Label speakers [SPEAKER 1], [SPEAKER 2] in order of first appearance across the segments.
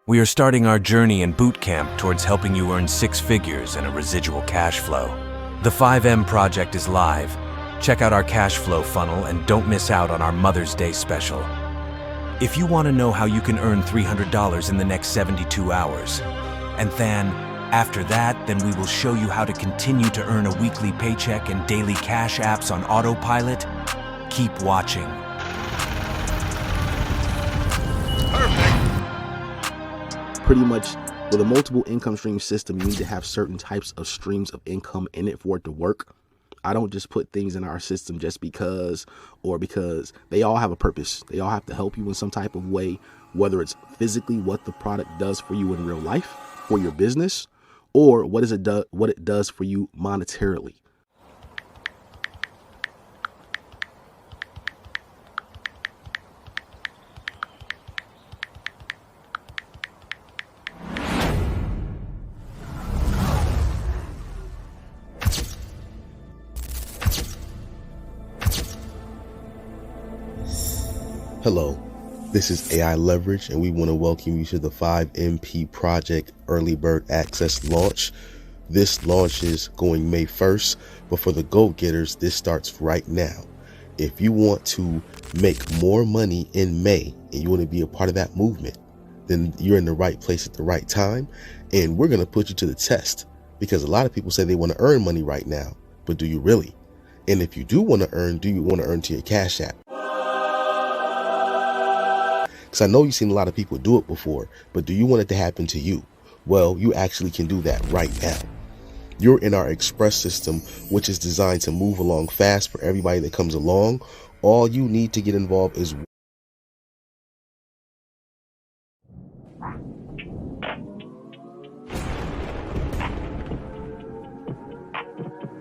[SPEAKER 1] We are starting our journey in boot camp towards helping you earn 6 figures and a residual cash flow. The 5M project is live. Check out our cash flow funnel and don't miss out on our Mother's Day special. If you want to know how you can earn $300 in the next 72 hours, and then, after that, then we will show you how to continue to earn a weekly paycheck and daily cash apps on Autopilot. Keep watching.
[SPEAKER 2] Pretty much, with a multiple income stream system, you need to have certain types of streams of income in it for it to work. I don't just put things in our system just because, or because they all have a purpose. They all have to help you in some type of way, whether it's physically what the product does for you in real life, for your business, or what it does for you monetarily. Hello, this is AI Leverage, and we want to welcome you to the 5MP Project Early Bird Access launch. This launch is going May 1st, but for the go-getters, this starts right now. If you want to make more money in May and you want to be a part of that movement, then you're in the right place at the right time, and we're going to put you to the test, because a lot of people say they want to earn money right now, but do you really? And if you do want to earn, do you want to earn to your Cash App? Because I know you've seen a lot of people do it before, but do you want it to happen to you? Well, you actually can do that right now. You're in our express system, which is designed to move along fast for everybody that comes along. All you need to get involved is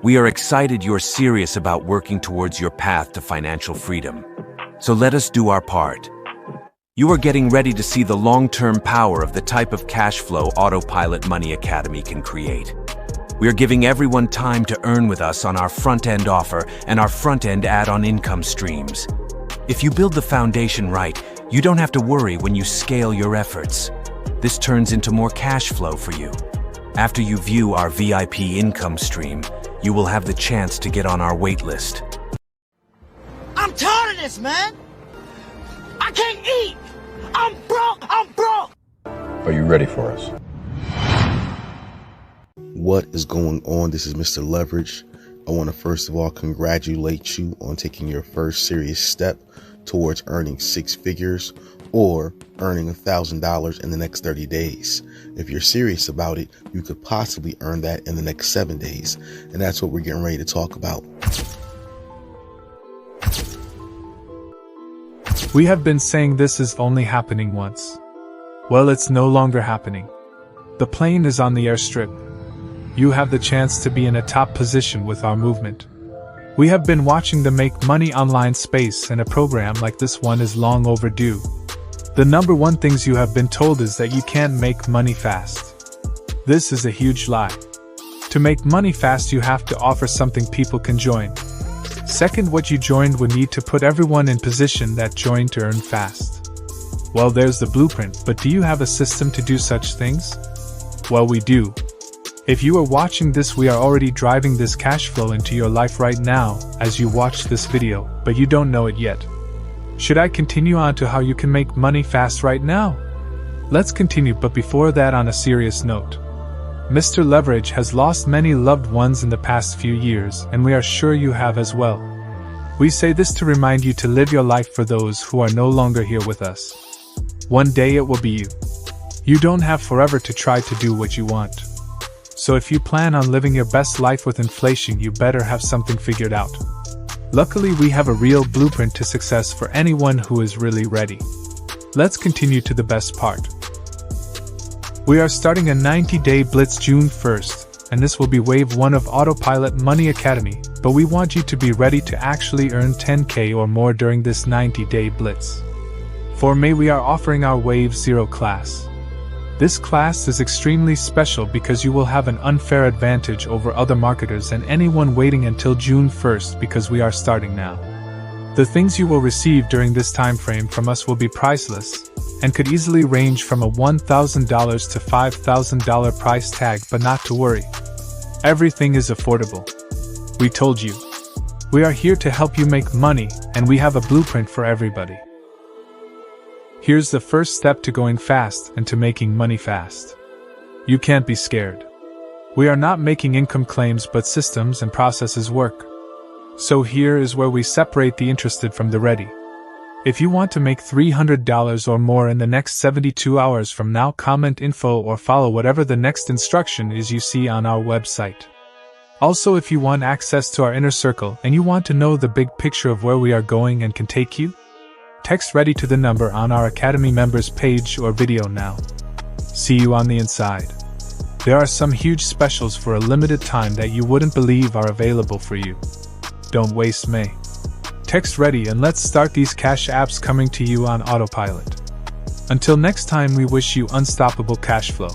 [SPEAKER 1] We are excited you're serious about working towards your path to financial freedom. So let us do our part. You are getting ready to see the long-term power of the type of cash flow Autopilot Money Academy can create. We are giving everyone time to earn with us on our front-end offer and our front-end add-on income streams. If you build the foundation right, you don't have to worry when you scale your efforts. This turns into more cash flow for you. After you view our VIP income stream, you will have the chance to get on our wait list.
[SPEAKER 3] I'm tired of this, man! I can't eat! I'm broke!
[SPEAKER 4] Are you ready for us?
[SPEAKER 2] What is going on? This is Mr. Leverage. I want to first of all congratulate you on taking your first serious step towards earning 6 figures or earning $1,000 in the next 30 days. If you're serious about it, you could possibly earn that in the next 7 days. And that's what we're getting ready to talk about.
[SPEAKER 5] We have been saying this is only happening once. Well, it's no longer happening. The plane is on the airstrip. You have the chance to be in a top position with our movement. We have been watching the Make Money Online space, and a program like this one is long overdue. The number one things you have been told is that you can't make money fast. This is a huge lie. To make money fast, you have to offer something people can join. Second, what you joined would need to put everyone in position that joined to earn fast. Well, there's the blueprint, but do you have a system to do such things? Well, we do. If you are watching this, we are already driving this cash flow into your life right now as you watch this video, but you don't know it yet. Should I continue on to how you can make money fast right now? Let's continue, but before that, on a serious note. Mr. Leverage has lost many loved ones in the past few years, and we are sure you have as well. We say this to remind you to live your life for those who are no longer here with us. One day it will be you. You don't have forever to try to do what you want. So if you plan on living your best life with inflation, you better have something figured out. Luckily, we have a real blueprint to success for anyone who is really ready. Let's continue to the best part. We are starting a 90-day blitz June 1st, and this will be wave 1 of Autopilot Money Academy, but we want you to be ready to actually earn 10K or more during this 90-day blitz. For May, we are offering our Wave 0 class. This class is extremely special because you will have an unfair advantage over other marketers and anyone waiting until June 1st, because we are starting now. The things you will receive during this time frame from us will be priceless, and could easily range from a $1,000 to $5,000 price tag, but not to worry. Everything is affordable. We told you. We are here to help you make money, and we have a blueprint for everybody. Here's the first step to going fast and to making money fast. You can't be scared. We are not making income claims, but systems and processes work. So here is where we separate the interested from the ready. If you want to make $300 or more in the next 72 hours from now, comment info or follow whatever the next instruction is you see on our website. Also, if you want access to our inner circle and you want to know the big picture of where we are going and can take you, text ready to the number on our Academy members page or video now. See you on the inside. There are some huge specials for a limited time that you wouldn't believe are available for you. Don't waste May. Text ready and let's start these cash apps coming to you on autopilot. Until next time, we wish you unstoppable cash flow.